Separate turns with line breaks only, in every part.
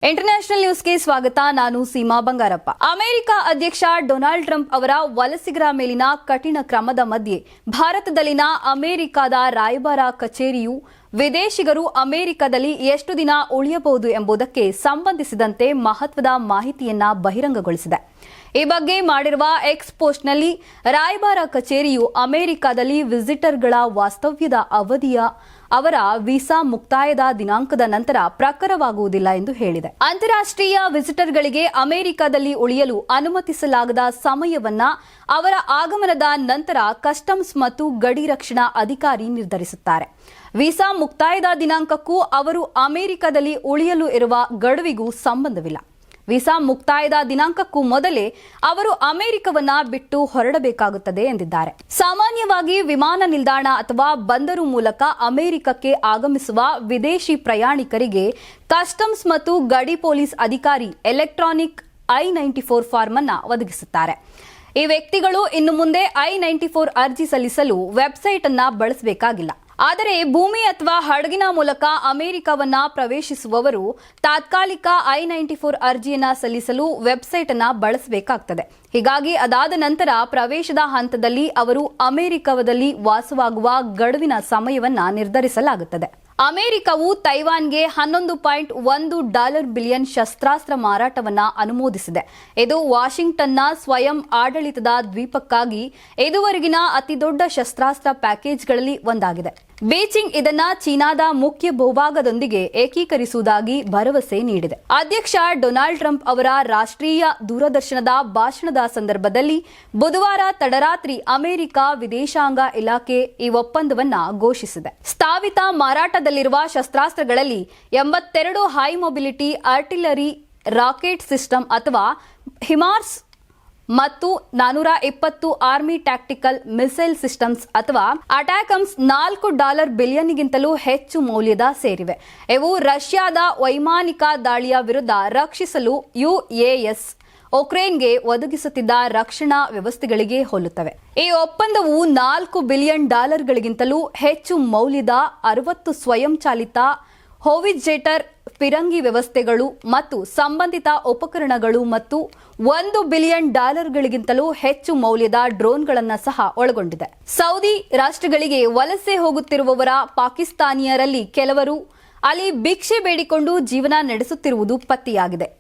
International ನ್ಯೂಸ್ಗೆ ಸ್ವಾಗತ. ನಾನು ಸೀಮಾ ಬಂಗಾರಪ್ಪ. ಅಮೆರಿಕ ಅಧ್ಯಕ್ಷ ಡೊನಾಲ್ಡ್ ಟ್ರಂಪ್ ಅವರ ವಲಸಿಗರ ಮೇಲಿನ ಕಠಿಣ ಕ್ರಮದ ಮಧ್ಯೆ ಭಾರತದಲ್ಲಿನ ಅಮೆರಿಕದ ರಾಯಭಾರ ಕಚೇರಿಯು ವಿದೇಶಿಗರು ಅಮೆರಿಕದಲ್ಲಿ ಎಷ್ಟು ದಿನ ಉಳಿಯಬಹುದು ಎಂಬುದಕ್ಕೆ ಸಂಬಂಧಿಸಿದಂತೆ ಮಹತ್ವದ ಮಾಹಿತಿಯನ್ನ ಬಹಿರಂಗಗೊಳಿಸಿದೆ. ಈ ಬಗ್ಗೆ ಮಾಡಿರುವ ಎಕ್ಸ್ ಪೋಸ್ಟ್ನಲ್ಲಿ ರಾಯಭಾರ ಕಚೇರಿಯು ಅಮೆರಿಕದಲ್ಲಿ ವಿಸಿಟರ್ಗಳ ವಾಸ್ತವ್ಯದ ಅವಧಿಯ ಅವರ ವೀಸಾ ಮುಕ್ತಾಯದ ದಿನಾಂಕದ ನಂತರ ಪ್ರಖರವಾಗುವುದಿಲ್ಲ ಎಂದು ಹೇಳಿದೆ. ಅಂತಾರಾಷ್ಟ್ರೀಯ ವಿಸಿಟರ್ಗಳಿಗೆ ಅಮೆರಿಕದಲ್ಲಿ ಉಳಿಯಲು ಅನುಮತಿಸಲಾಗದ ಸಮಯವನ್ನ ಅವರ ಆಗಮನದ ನಂತರ ಕಸ್ಟಮ್ಸ್ ಮತ್ತು ಗಡಿ ರಕ್ಷಣಾ ಅಧಿಕಾರಿ ನಿರ್ಧರಿಸುತ್ತಾರೆ. ವೀಸಾ ಮುಕ್ತಾಯದ ದಿನಾಂಕಕ್ಕೂ ಅವರು ಅಮೆರಿಕದಲ್ಲಿ ಉಳಿಯಲು ಇರುವ ಗಡುವಿಗೂ ಸಂಬಂಧವಿಲ್ಲ. ವೀಸಾ ಮುಕ್ತಾಯದ ದಿನಾಂಕಕ್ಕೂ ಮೊದಲೇ ಅವರು ಅಮೆರಿಕವನ್ನ ಬಿಟ್ಟು ಹೊರಡಬೇಕಾಗುತ್ತದೆ ಎಂದಿದ್ದಾರೆ. ಸಾಮಾನ್ಯವಾಗಿ ವಿಮಾನ ನಿಲ್ದಾಣ ಅಥವಾ ಬಂದರು ಮೂಲಕ ಅಮೆರಿಕಕ್ಕೆ ಆಗಮಿಸುವ ವಿದೇಶಿ ಪ್ರಯಾಣಿಕರಿಗೆ ಕಸ್ಟಮ್ಸ್ ಮತ್ತು ಗಡಿ ಪೊಲೀಸ್ ಅಧಿಕಾರಿ ಎಲೆಕ್ಟ್ರಾನಿಕ್ I-94 ಫಾರ್ಮ್ ಅನ್ನು ಒದಗಿಸುತ್ತಾರೆ. ಈ ವ್ಯಕ್ತಿಗಳು ಇನ್ನು ಮುಂದೆ I-94 ಅರ್ಜಿ ಸಲ್ಲಿಸಲು ವೆಬ್ಸೈಟ್ ಅನ್ನ ಬಳಸಬೇಕಾಗಿಲ್ಲ. ಆದರೆ ಭೂಮಿ ಅಥವಾ ಹಡಗಿನ ಮೂಲಕ ಅಮೆರಿಕವನ್ನ ಪ್ರವೇಶಿಸುವವರು ತಾತ್ಕಾಲಿಕ I-94 ಅರ್ಜಿಯನ್ನ ಸಲ್ಲಿಸಲು ವೆಬ್ಸೈಟ್ ಅನ್ನ ಬಳಸಬೇಕಾಗುತ್ತದೆ. ಹೀಗಾಗಿ ಅದಾದ ನಂತರ ಪ್ರವೇಶದ ಹಂತದಲ್ಲಿ ಅವರು ಅಮೆರಿಕದಲ್ಲಿ ವಾಸವಾಗುವ ಗಡುವಿನ ಸಮಯವನ್ನ ನಿರ್ಧರಿಸಲಾಗುತ್ತದೆ. ಅಮೆರಿಕವು ತೈವಾನ್ಗೆ $11.1 ಬಿಲಿಯನ್ ಶಸ್ತ್ರಾಸ್ತ್ರ ಮಾರಾಟವನ್ನ ಅನುಮೋದಿಸಿದೆ. ಇದು ವಾಷಿಂಗ್ಟನ್ನ ಸ್ವಯಂ ಆಡಳಿತದ ದ್ವೀಪಕ್ಕಾಗಿ ಇದುವರೆಗಿನ ಅತಿದೊಡ್ಡ ಶಸ್ತ್ರಾಸ್ತ್ರ ಪ್ಯಾಕೇಜ್ಗಳಲ್ಲಿ ಒಂದಾಗಿದೆ. ಬೀಜಿಂಗ್ ಇದನ್ನ ಚೀನಾದ ಮುಖ್ಯ ಭೂಭಾಗದೊಂದಿಗೆ ಏಕೀಕರಿಸುವುದಾಗಿ ಭರವಸೆ ನೀಡಿದೆ. ಅಧ್ಯಕ್ಷ ಡೊನಾಲ್ಡ್ ಟ್ರಂಪ್ ಅವರ ರಾಷ್ಟ್ರೀಯ ದೂರದರ್ಶನದ ಭಾಷಣದ ಸಂದರ್ಭದಲ್ಲಿ ಬುಧವಾರ ತಡರಾತ್ರಿ ಅಮೆರಿಕ ವಿದೇಶಾಂಗ ಇಲಾಖೆ ಈ ಒಪ್ಪಂದವನ್ನ ಘೋಷಿಸಿದೆ. ಸ್ಥಾಪಿತ ಮಾರಾಟದಲ್ಲಿರುವ ಶಸ್ತ್ರಾಸ್ತ್ರಗಳಲ್ಲಿ 82 high mobility artillery rocket system ಅಥವಾ ಹಿಮಾರ್ಸ್ ಮತ್ತು 420 ಆರ್ಮಿ ಟ್ಯಾಕ್ಟಿಕಲ್ ಮಿಸೈಲ್ ಸಿಸ್ಟಮ್ಸ್ ಅಥವಾ ಅಟ್ಯಾಕಮ್ಸ್ $4 ಬಿಲಿಯನ್ಗಿಂತಲೂ ಹೆಚ್ಚು ಮೌಲ್ಯದ ಸೇರಿವೆ. ಇವು ರಷ್ಯಾದ ವೈಮಾನಿಕ ದಾಳಿಯ ವಿರುದ್ಧ ರಕ್ಷಿಸಲು UAS ಉಕ್ರೇನ್ಗೆ ಒದಗಿಸುತ್ತಿದ್ದ ರಕ್ಷಣಾ ವ್ಯವಸ್ಥೆಗಳಿಗೆ ಹೋಲುತ್ತವೆ. ಈ ಒಪ್ಪಂದವು $4 ಬಿಲಿಯನ್ ಹೆಚ್ಚು ಮೌಲ್ಯದ 60 ಸ್ವಯಂಚಾಲಿತ ಹೋವಿಟ್ಜರ್ ಫಿರಂಗಿ ವ್ಯವಸ್ಥೆಗಳು ಮತ್ತು ಸಂಬಂಧಿತ ಉಪಕರಣಗಳು ಮತ್ತು $1 ಬಿಲಿಯನ್ ಹೆಚ್ಚು ಮೌಲ್ಯದ ಡ್ರೋನ್ಗಳನ್ನು ಸಹ ಒಳಗೊಂಡಿದೆ. ಸೌದಿ ರಾಷ್ಟ್ರಗಳಿಗೆ ವಲಸೆ ಹೋಗುತ್ತಿರುವವರ ಪಾಕಿಸ್ತಾನಿಯರಲ್ಲಿ ಕೆಲವರು ಅಲ್ಲಿ ಭಿಕ್ಷೆ ಬೇಡಿಕೊಂಡು ಜೀವನ ನಡೆಸುತ್ತಿರುವುದು ಪತ್ತೆಯಾಗಿದೆ.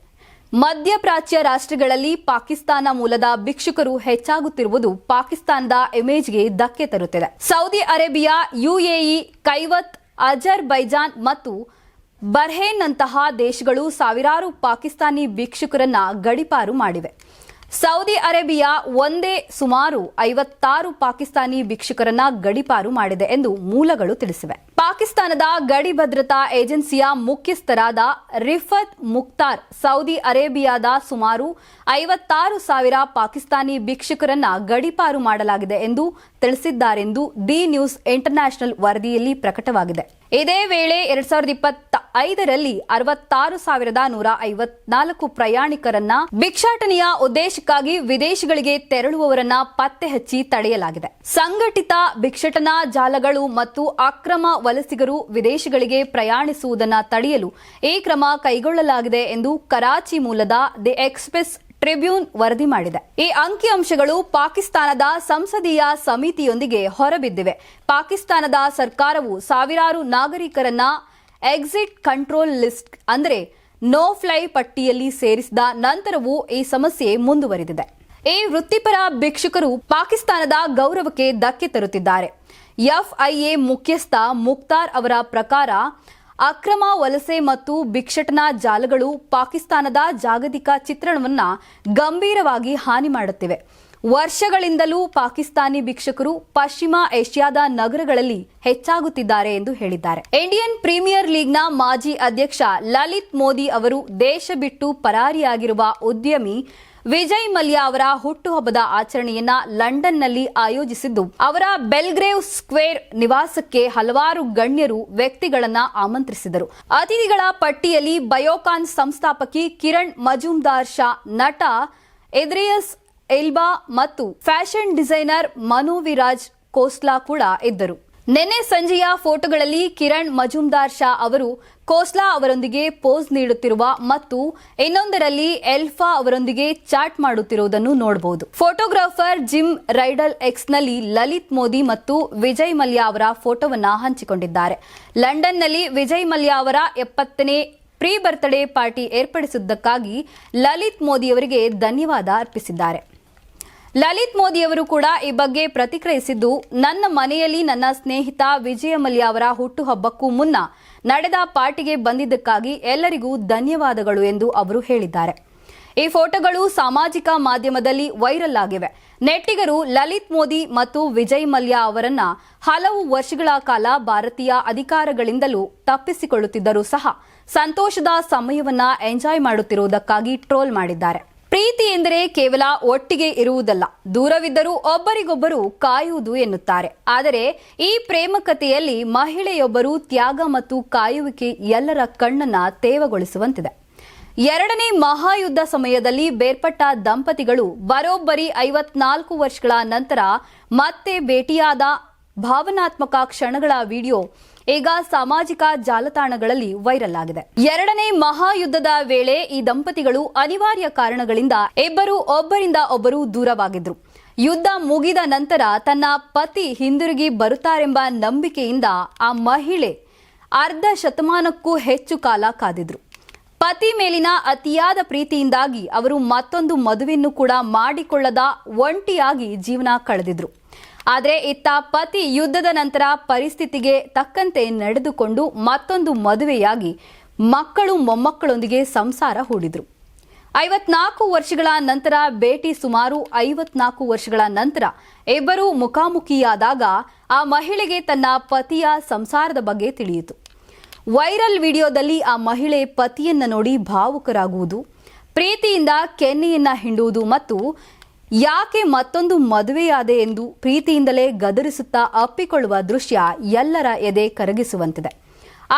ಮಧ್ಯಪ್ರಾಚ್ಯ ರಾಷ್ಟ್ರಗಳಲ್ಲಿ ಪಾಕಿಸ್ತಾನ ಮೂಲದ ಭಿಕ್ಷುಕರು ಹೆಚ್ಚಾಗುತ್ತಿರುವುದು ಪಾಕಿಸ್ತಾನದ ಇಮೇಜ್ಗೆ ಧಕ್ಕೆ ತರುತ್ತಿದೆ. ಸೌದಿ ಅರೇಬಿಯಾ, UAE, ಕೈವತ್, ಅಜರ್ಬೈಜಾನ್ ಮತ್ತು ಬಹ್ರೇನ್ನಂತಹ ದೇಶಗಳು ಸಾವಿರಾರು ಪಾಕಿಸ್ತಾನಿ ಭಿಕ್ಷುಕರನ್ನ ಗಡೀಪಾರು ಮಾಡಿವೆ. ಸೌದಿ ಅರೇಬಿಯಾ ಒಂದೇ ಸುಮಾರು 56 ಪಾಕಿಸ್ತಾನಿ ಭಿಕ್ಷುಕರನ್ನ ಗಡೀಪಾರು ಮಾಡಿದೆ ಎಂದು ಮೂಲಗಳು ತಿಳಿಸಿವೆ. ಪಾಕಿಸ್ತಾನದ ಗಡಿ ಭದ್ರತಾ ಏಜೆನ್ಸಿಯ ಮುಖ್ಯಸ್ಥರಾದ ರಿಫತ್ ಮುಖ್ತಾರ್ ಸೌದಿ ಅರೇಬಿಯಾದ ಸುಮಾರು 56,000 ಪಾಕಿಸ್ತಾನಿ ಭಿಕ್ಷುಕರನ್ನ ಗಡೀಪಾರು ಮಾಡಲಾಗಿದೆ ಎಂದು ತಿಳಿಸಿದ್ದಾರೆಂದು ದಿ ನ್ಯೂಸ್ ಇಂಟರ್ನ್ಯಾಷನಲ್ ವರದಿಯಲ್ಲಿ ಪ್ರಕಟವಾಗಿದೆ. ಇದೇ ವೇಳೆ 2025ರಲ್ಲಿ 66,154 ಪ್ರಯಾಣಿಕರನ್ನ ಭಿಕ್ಷಾಟನೆಯ ಉದ್ದೇಶಕ್ಕಾಗಿ ವಿದೇಶಗಳಿಗೆ ತೆರಳುವವರನ್ನ ಪತ್ತೆ ಹಚ್ಚಿ ತಡೆಯಲಾಗಿದೆ. ಸಂಘಟಿತ ಭಿಕ್ಷಾಟನಾ ಜಾಲಗಳು ಮತ್ತು ಅಕ್ರಮ ವಲಸಿಗರು ವಿದೇಶಗಳಿಗೆ ಪ್ರಯಾಣಿಸುವುದನ್ನು ತಡೆಯಲು ಈ ಕ್ರಮ ಕೈಗೊಳ್ಳಲಾಗಿದೆ ಎಂದು ಕರಾಚಿ ಮೂಲದ ದಿ ಎಕ್ಸ್‌ಪ್ರೆಸ್ ಟ್ರಿಬ್ಯೂನ್ ವರದಿ ಮಾಡಿದೆ. ಈ ಅಂಕಿಅಂಶಗಳು ಪಾಕಿಸ್ತಾನದ ಸಂಸದೀಯ ಸಮಿತಿಯೊಂದಿಗೆ ಹೊರಬಿದ್ದಿವೆ. ಪಾಕಿಸ್ತಾನದ ಸರ್ಕಾರವು ಸಾವಿರಾರು ನಾಗರಿಕರನ್ನ ಎಕ್ಸಿಟ್ ಕಂಟ್ರೋಲ್ ಲಿಸ್ಟ್ ಅಂದರೆ ನೋ ಫ್ಲೈ ಪಟ್ಟಿಯಲ್ಲಿ ಸೇರಿಸಿದ ನಂತರವೂ ಈ ಸಮಸ್ಯೆ ಮುಂದುವರಿದಿದೆ. ಈ ವೃತ್ತಿಪರ ಭಿಕ್ಷುಕರು ಪಾಕಿಸ್ತಾನದ ಗೌರವಕ್ಕೆ ಧಕ್ಕೆ ತರುತ್ತಿದ್ದಾರೆ. FIA ಮುಖ್ಯಸ್ಥ ಮುಖ್ತಾರ್ ಅವರ ಪ್ರಕಾರ ಅಕ್ರಮ ವಲಸೆ ಮತ್ತು ಭಿಕ್ಷಾಟನಾ ಜಾಲಗಳು ಪಾಕಿಸ್ತಾನದ ಜಾಗತಿಕ ಚಿತ್ರಣವನ್ನ ಗಂಭೀರವಾಗಿ ಹಾನಿ ಮಾಡುತ್ತಿವೆ. ವರ್ಷಗಳಿಂದಲೂ ಪಾಕಿಸ್ತಾನಿ ಭಿಕ್ಷುಕರು ಪಶ್ಚಿಮ ಏಷ್ಯಾದ ನಗರಗಳಲ್ಲಿ ಹೆಚ್ಚಾಗುತ್ತಿದ್ದಾರೆ ಎಂದು ಹೇಳಿದ್ದಾರೆ. ಇಂಡಿಯನ್ ಪ್ರೀಮಿಯರ್ ಲೀಗ್ನ ಮಾಜಿ ಅಧ್ಯಕ್ಷ ಲಲಿತ್ ಮೋದಿ ಅವರು ದೇಶ ಬಿಟ್ಟು ಪರಾರಿಯಾಗಿರುವ ಉದ್ಯಮಿ ವಿಜಯ್ ಮಲ್ಯ ಅವರ ಹುಟ್ಟುಹಬ್ಬದ ಆಚರಣೆಯನ್ನ ಲಂಡನ್ನಲ್ಲಿ ಆಯೋಜಿಸಿದ್ದು ಅವರ ಬೆಲ್ಗ್ರೇವ್ ಸ್ಕ್ವೇರ್ ನಿವಾಸಕ್ಕೆ ಹಲವಾರು ಗಣ್ಯರು ವ್ಯಕ್ತಿಗಳನ್ನ ಆಮಂತ್ರಿಸಿದರು. ಅತಿಥಿಗಳ ಪಟ್ಟಿಯಲ್ಲಿ ಬಯೋಕಾನ್ ಸಂಸ್ಥಾಪಕಿ ಕಿರಣ್ ಮಜುಮ್ದಾರ್ ಶಾ, ನಟ ಇದ್ರಿಯಸ್ ಎಲ್ಬಾ ಮತ್ತು ಫ್ಯಾಷನ್ ಡಿಸೈನರ್ ಮನು ವಿರಾಜ್ ಖೋಸ್ಲಾ ಕೂಡ ಇದ್ದರು. ನಿನ್ನೆ ಸಂಜೆಯ ಫೋಟೋಗಳಲ್ಲಿ ಕಿರಣ್ ಮಜುಮ್ದಾರ್ ಶಾ ಅವರು ಖೋಸ್ಲಾ ಅವರೊಂದಿಗೆ ಪೋಸ್ ನೀಡುತ್ತಿರುವ ಮತ್ತು ಇನ್ನೊಂದರಲ್ಲಿ ಎಲ್ಫಾ ಅವರೊಂದಿಗೆ ಚಾಟ್ ಮಾಡುತ್ತಿರುವುದನ್ನು ನೋಡಬಹುದು. ಫೋಟೋಗ್ರಾಫರ್ ಜಿಮ್ ರೈಡಲ್ ಎಕ್ಸ್ನಲ್ಲಿ ಲಲಿತ್ ಮೋದಿ ಮತ್ತು ವಿಜಯ್ ಮಲ್ಯ ಅವರ ಫೋಟೋವನ್ನ ಹಂಚಿಕೊಂಡಿದ್ದಾರೆ. ಲಂಡನ್ನಲ್ಲಿ ವಿಜಯ್ ಮಲ್ಯ ಅವರ 70ನೇ ಪ್ರೀ ಬರ್ತ್ಡೇ ಪಾರ್ಟಿ ಏರ್ಪಡಿಸಿದ್ದಕ್ಕಾಗಿ ಲಲಿತ್ ಮೋದಿ ಅವರಿಗೆ ಧನ್ಯವಾದ ಅರ್ಪಿಸಿದ್ದಾರೆ. ಲಲಿತ್ ಮೋದಿ ಅವರು ಕೂಡ ಈ ಬಗ್ಗೆ ಪ್ರತಿಕ್ರಿಯಿಸಿದ್ದು, ನನ್ನ ಮನೆಯಲ್ಲಿ ನನ್ನ ಸ್ನೇಹಿತ ವಿಜಯ ಮಲ್ಯ ಅವರ ಹುಟ್ಟುಹಬ್ಬಕ್ಕೂ ಮುನ್ನ ನಡೆದ ಪಾರ್ಟಿಗೆ ಬಂದಿದ್ದಕ್ಕಾಗಿ ಎಲ್ಲರಿಗೂ ಧನ್ಯವಾದಗಳು ಎಂದು ಅವರು ಹೇಳಿದ್ದಾರೆ. ಈ ಫೋಟೋಗಳು ಸಾಮಾಜಿಕ ಮಾಧ್ಯಮದಲ್ಲಿ ವೈರಲ್ ಆಗಿವೆ. ನೆಟ್ಟಿಗರು ಲಲಿತ್ ಮೋದಿ ಮತ್ತು ವಿಜಯ್ ಮಲ್ಯ ಅವರನ್ನ ಹಲವು ವರ್ಷಗಳ ಕಾಲ ಭಾರತೀಯ ಅಧಿಕಾರಿಗಳಿಂದಲೂ ತಪ್ಪಿಸಿಕೊಳ್ಳುತ್ತಿದ್ದರೂ ಸಹ ಸಂತೋಷದ ಸಮಯವನ್ನ ಎಂಜಾಯ್ ಮಾಡುತ್ತಿರುವುದಕ್ಕಾಗಿ ಟ್ರೋಲ್ ಮಾಡಿದ್ದಾರೆ. ಪ್ರೀತಿ ಎಂದರೆ ಕೇವಲ ಒಟ್ಟಿಗೆ ಇರುವುದಲ್ಲ, ದೂರವಿದ್ದರೂ ಒಬ್ಬರಿಗೊಬ್ಬರು ಕಾಯುವುದು ಎನ್ನುತ್ತಾರೆ. ಆದರೆ ಈ ಪ್ರೇಮ ಕಥೆಯಲ್ಲಿ ಮಹಿಳೆಯೊಬ್ಬರು ತ್ಯಾಗ ಮತ್ತು ಕಾಯುವಿಕೆ ಎಲ್ಲರ ಕಣ್ಣನ್ನ ತೇವಗೊಳಿಸುವಂತಿದೆ. ಎರಡನೇ ಮಹಾಯುದ್ಧ ಸಮಯದಲ್ಲಿ ಬೇರ್ಪಟ್ಟ ದಂಪತಿಗಳು ಬರೋಬ್ಬರಿ 54 ವರ್ಷಗಳ ನಂತರ ಮತ್ತೆ ಭೇಟಿಯಾದ ಭಾವನಾತ್ಮಕ ಕ್ಷಣಗಳ ವಿಡಿಯೋ ಈಗ ಸಾಮಾಜಿಕ ಜಾಲತಾಣಗಳಲ್ಲಿ ವೈರಲ್ ಆಗಿದೆ. ಎರಡನೇ ಮಹಾಯುದ್ಧದ ವೇಳೆ ಈ ದಂಪತಿಗಳು ಅನಿವಾರ್ಯ ಕಾರಣಗಳಿಂದ ಇಬ್ಬರು ಒಬ್ಬರಿಂದ ಒಬ್ಬರು ದೂರವಾಗಿದ್ರು. ಯುದ್ಧ ಮುಗಿದ ನಂತರ ತನ್ನ ಪತಿ ಹಿಂದಿರುಗಿ ಬರುತ್ತಾರೆಂಬ ನಂಬಿಕೆಯಿಂದ ಆ ಮಹಿಳೆ ಅರ್ಧ ಶತಮಾನಕ್ಕೂ ಹೆಚ್ಚು ಕಾಲ ಕಾದಿದ್ರು. ಪತಿ ಮೇಲಿನ ಅತಿಯಾದ ಪ್ರೀತಿಯಿಂದಾಗಿ ಅವರು ಮತ್ತೊಂದು ಮದುವೆಯನ್ನು ಕೂಡ ಮಾಡಿಕೊಳ್ಳದ ಒಂಟಿಯಾಗಿ ಜೀವನ ಕಳೆದಿದ್ರು. ಆದರೆ ಇತ್ತ ಪತಿ ಯುದ್ಧದ ನಂತರ ಪರಿಸ್ಥಿತಿಗೆ ತಕ್ಕಂತೆ ನಡೆದುಕೊಂಡು ಮತ್ತೊಂದು ಮದುವೆಯಾಗಿ ಮಕ್ಕಳು ಮೊಮ್ಮಕ್ಕಳೊಂದಿಗೆ ಸಂಸಾರ ಹೂಡಿದ್ರು. 54 ವರ್ಷಗಳ ನಂತರ ಭೇಟಿ, ಸುಮಾರು 54 ವರ್ಷಗಳ ನಂತರ ಇಬ್ಬರು ಮುಖಾಮುಖಿಯಾದಾಗ ಆ ಮಹಿಳೆಗೆ ತನ್ನ ಪತಿಯ ಸಂಸಾರದ ಬಗ್ಗೆ ತಿಳಿಯಿತು. ವೈರಲ್ ವಿಡಿಯೋದಲ್ಲಿ ಆ ಮಹಿಳೆ ಪತಿಯನ್ನ ನೋಡಿ ಭಾವುಕರಾಗುವುದು, ಪ್ರೀತಿಯಿಂದ ಕೆನ್ನೆಯನ್ನ ಹಿಂಡುವುದು ಮತ್ತು ಯಾಕೆ ಮತ್ತೊಂದು ಮದುವೆಯಾದೆ ಎಂದು ಪ್ರೀತಿಯಿಂದಲೇ ಗದರಿಸುತ್ತಾ ಅಪ್ಪಿಕೊಳ್ಳುವ ದೃಶ್ಯ ಎಲ್ಲರ ಎದೆ ಕರಗಿಸುವಂತಿದೆ.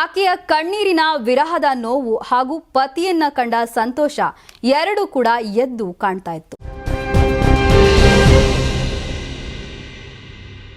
ಆಕೆಯ ಕಣ್ಣೀರಿನ ವಿರಹದ ನೋವು ಹಾಗೂ ಪತಿಯನ್ನ ಕಂಡ ಸಂತೋಷ ಎರಡೂ ಕೂಡ ಎದ್ದು ಕಾಣ್ತಾ ಇತ್ತು.